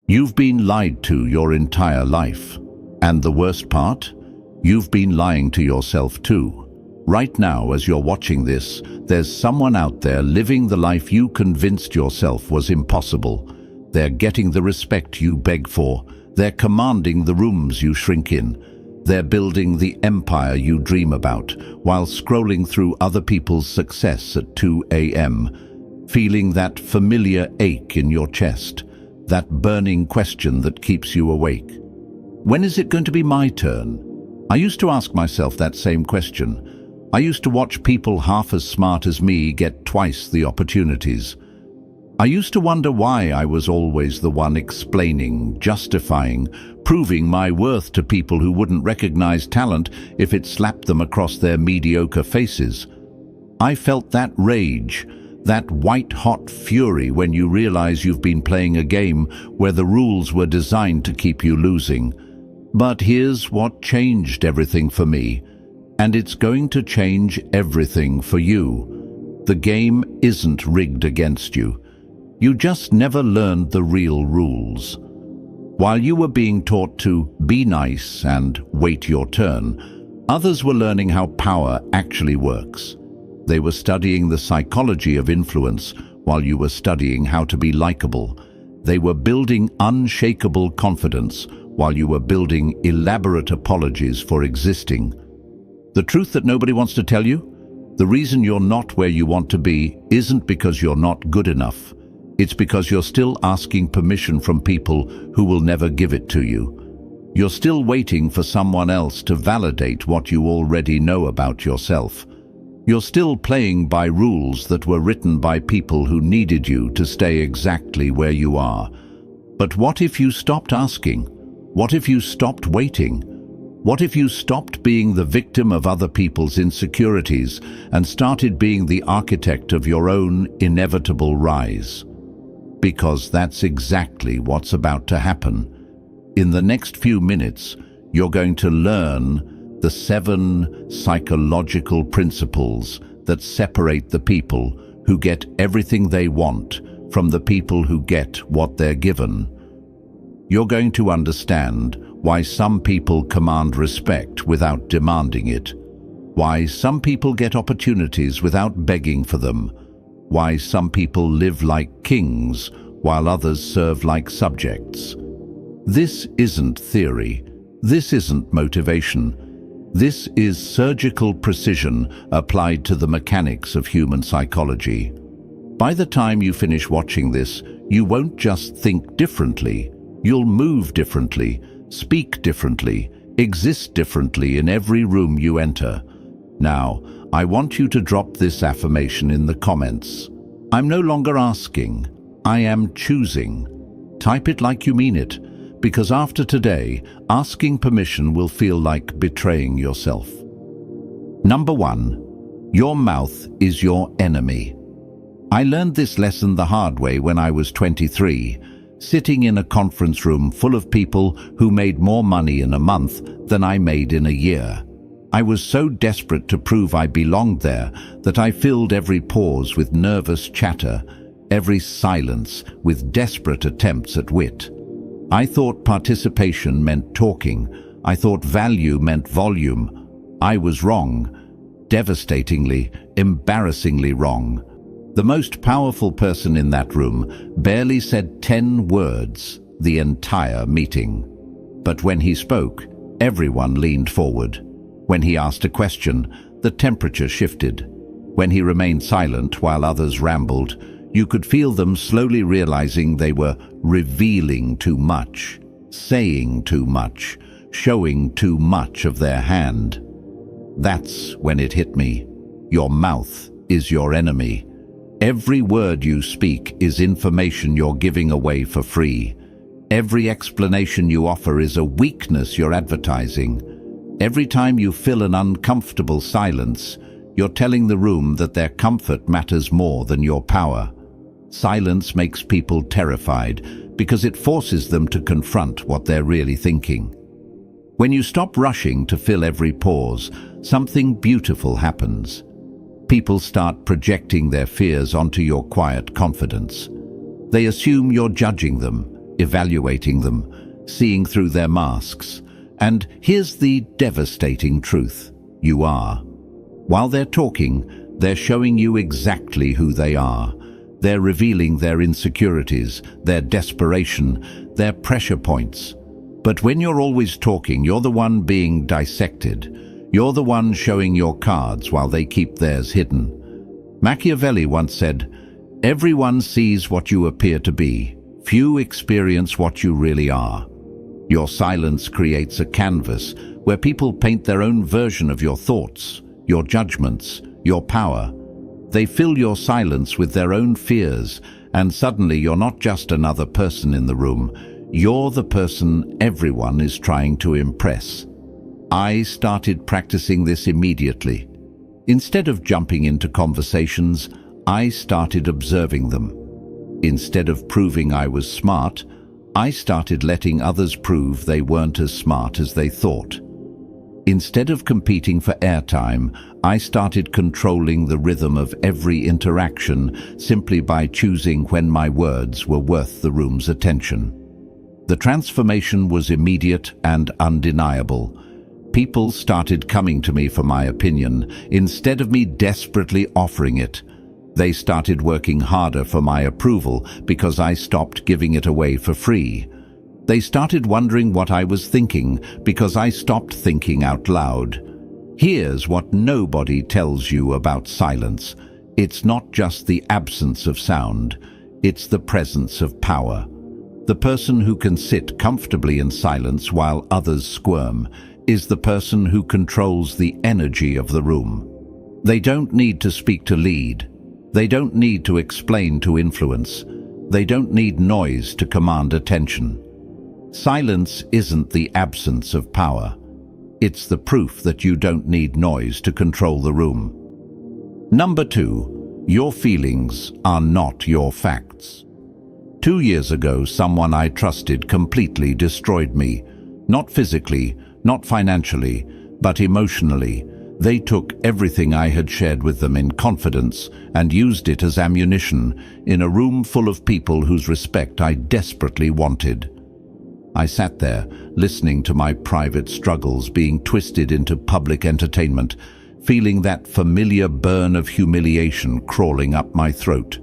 You've been lied to your entire life. And the worst part? You've been lying to yourself too. Right now, as you're watching this, there's someone out there living the life you convinced yourself was impossible. They're getting the respect you beg for. They're commanding the rooms you shrink in. They're building the empire you dream about, while scrolling through other people's success at 2 a.m., feeling that familiar ache in your chest, that burning question that keeps you awake. When is it going to be my turn? I used to ask myself that same question. I used to watch people half as smart as me get twice the opportunities. I used to wonder why I was always the one explaining, justifying, proving my worth to people who wouldn't recognize talent if it slapped them across their mediocre faces. I felt that rage, that white-hot fury when you realize you've been playing a game where the rules were designed to keep you losing. But here's what changed everything for me. And it's going to change everything for you. The game isn't rigged against you. You just never learned the real rules. While you were being taught to be nice and wait your turn, others were learning how power actually works. They were studying the psychology of influence while you were studying how to be likable. They were building unshakable confidence while you were building elaborate apologies for existing. The truth that nobody wants to tell you? The reason you're not where you want to be isn't because you're not good enough. It's because you're still asking permission from people who will never give it to you. You're still waiting for someone else to validate what you already know about yourself. You're still playing by rules that were written by people who needed you to stay exactly where you are. But what if you stopped asking? What if you stopped waiting? What if you stopped being the victim of other people's insecurities and started being the architect of your own inevitable rise? Because that's exactly what's about to happen. In the next few minutes, you're going to learn the 7 psychological principles that separate the people who get everything they want from the people who get what they're given. You're going to understand why some people command respect without demanding it, why some people get opportunities without begging for them, why some people live like kings while others serve like subjects. This isn't theory. This isn't motivation. This is surgical precision applied to the mechanics of human psychology. By the time you finish watching this, you won't just think differently. You'll move differently, speak differently, exist differently in every room you enter. Now, I want you to drop this affirmation in the comments. I'm no longer asking. I am choosing. Type it like you mean it, because after today, asking permission will feel like betraying yourself. Number 1, your mouth is your enemy. I learned this lesson the hard way when I was 23. Sitting in a conference room full of people who made more money in a month than I made in a year. I was so desperate to prove I belonged there that I filled every pause with nervous chatter, every silence with desperate attempts at wit. I thought participation meant talking. I thought value meant volume. I was wrong, devastatingly, embarrassingly wrong. The most powerful person in that room barely said 10 words the entire meeting. But when he spoke, everyone leaned forward. When he asked a question, the temperature shifted. When he remained silent while others rambled, you could feel them slowly realizing they were revealing too much, saying too much, showing too much of their hand. That's when it hit me. Your mouth is your enemy. Every word you speak is information you're giving away for free. Every explanation you offer is a weakness you're advertising. Every time you fill an uncomfortable silence, you're telling the room that their comfort matters more than your power. Silence makes people terrified because it forces them to confront what they're really thinking. When you stop rushing to fill every pause, something beautiful happens. People start projecting their fears onto your quiet confidence. They assume you're judging them, evaluating them, seeing through their masks. And here's the devastating truth: you are. While they're talking, they're showing you exactly who they are. They're revealing their insecurities, their desperation, their pressure points. But when you're always talking, you're the one being dissected. You're the one showing your cards while they keep theirs hidden. Machiavelli once said, "Everyone sees what you appear to be. Few experience what you really are." Your silence creates a canvas where people paint their own version of your thoughts, your judgments, your power. They fill your silence with their own fears, and suddenly you're not just another person in the room. You're the person everyone is trying to impress. I started practicing this immediately. Instead of jumping into conversations, I started observing them. Instead of proving I was smart, I started letting others prove they weren't as smart as they thought. Instead of competing for airtime, I started controlling the rhythm of every interaction simply by choosing when my words were worth the room's attention. The transformation was immediate and undeniable. People started coming to me for my opinion instead of me desperately offering it. They started working harder for my approval because I stopped giving it away for free. They started wondering what I was thinking because I stopped thinking out loud. Here's what nobody tells you about silence. It's not just the absence of sound, it's the presence of power. The person who can sit comfortably in silence while others squirm is the person who controls the energy of the room. They don't need to speak to lead. They don't need to explain to influence. They don't need noise to command attention. Silence isn't the absence of power. It's the proof that you don't need noise to control the room. Number 2, your feelings are not your facts. 2 years ago, someone I trusted completely destroyed me. Not physically, not financially, but emotionally. They took everything I had shared with them in confidence and used it as ammunition in a room full of people whose respect I desperately wanted. I sat there, listening to my private struggles being twisted into public entertainment, feeling that familiar burn of humiliation crawling up my throat.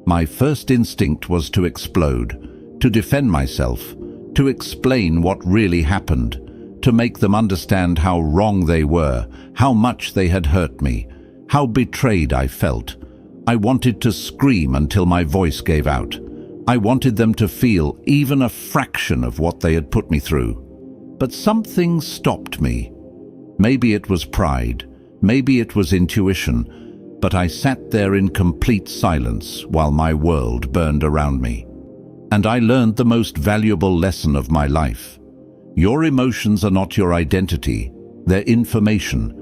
My first instinct was to explode, to defend myself, to explain what really happened, to make them understand how wrong they were, how much they had hurt me, how betrayed I felt. I wanted to scream until my voice gave out. I wanted them to feel even a fraction of what they had put me through. But something stopped me. Maybe it was pride, maybe it was intuition, but I sat there in complete silence while my world burned around me. And I learned the most valuable lesson of my life. Your emotions are not your identity, they're information.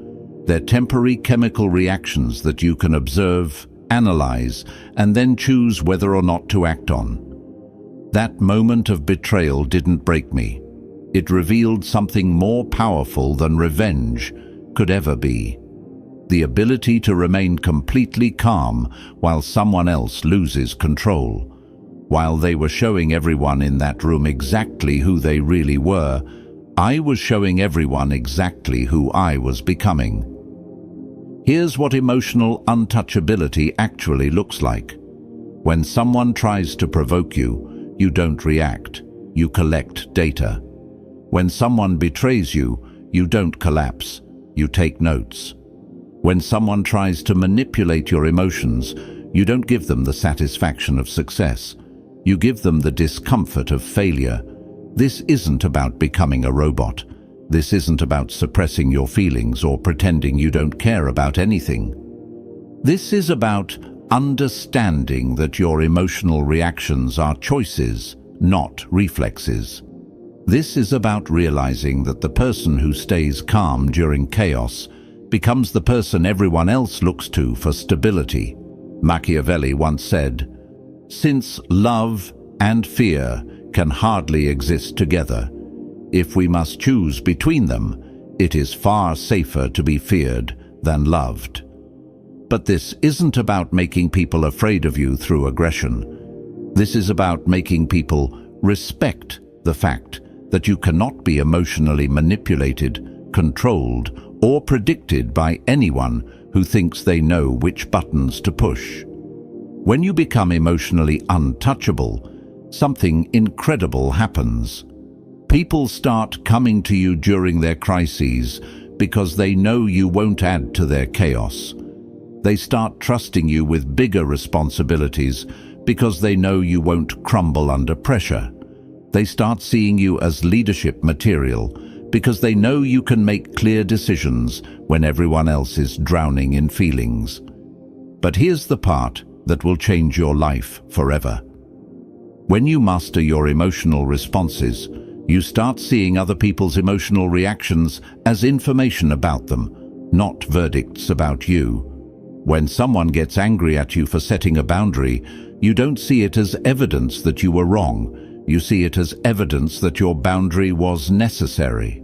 They're temporary chemical reactions that you can observe, analyze, and then choose whether or not to act on. That moment of betrayal didn't break me. It revealed something more powerful than revenge could ever be. The ability to remain completely calm while someone else loses control. While they were showing everyone in that room exactly who they really were, I was showing everyone exactly who I was becoming. Here's what emotional untouchability actually looks like. When someone tries to provoke you, you don't react, you collect data. When someone betrays you, you don't collapse, you take notes. When someone tries to manipulate your emotions, you don't give them the satisfaction of success. You give them the discomfort of failure. This isn't about becoming a robot. This isn't about suppressing your feelings or pretending you don't care about anything. This is about understanding that your emotional reactions are choices, not reflexes. This is about realizing that the person who stays calm during chaos becomes the person everyone else looks to for stability. Machiavelli once said, "Since love and fear can hardly exist together, if we must choose between them, it is far safer to be feared than loved." But this isn't about making people afraid of you through aggression. This is about making people Respect the fact that you cannot be emotionally manipulated, controlled, or predicted by anyone who thinks they know which buttons to push. When you become emotionally untouchable, something incredible happens. People start coming to you during their crises because they know you won't add to their chaos. They start trusting you with bigger responsibilities because they know you won't crumble under pressure. They start seeing you as leadership material because they know you can make clear decisions when everyone else is drowning in feelings. But here's the part that will change your life forever. When you master your emotional responses, you start seeing other people's emotional reactions as information about them, not verdicts about you. When someone gets angry at you for setting a boundary, you don't see it as evidence that you were wrong. You see it as evidence that your boundary was necessary.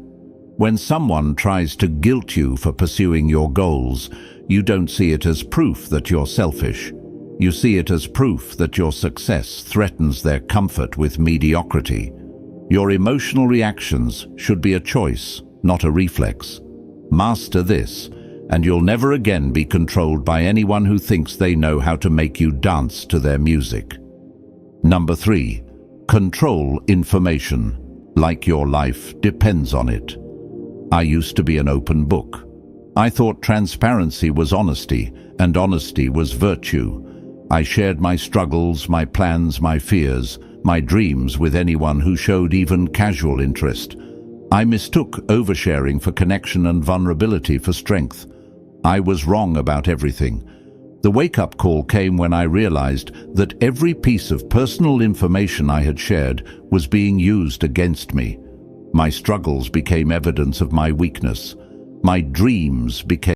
When someone tries to guilt you for pursuing your goals, you don't see it as proof that you're selfish. You see it as proof that your success threatens their comfort with mediocrity. Your emotional reactions should be a choice, not a reflex. Master this, and you'll never again be controlled by anyone who thinks they know how to make you dance to their music. Number 3. Control information, like your life depends on it. I used to be an open book. I thought transparency was honesty, and honesty was virtue. I shared my struggles, my plans, my fears, my dreams with anyone who showed even casual interest. I mistook oversharing for connection and vulnerability for strength. I was wrong about everything. The wake-up call came when I realized that every piece of personal information I had shared was being used against me. My struggles became evidence of my weakness. My dreams became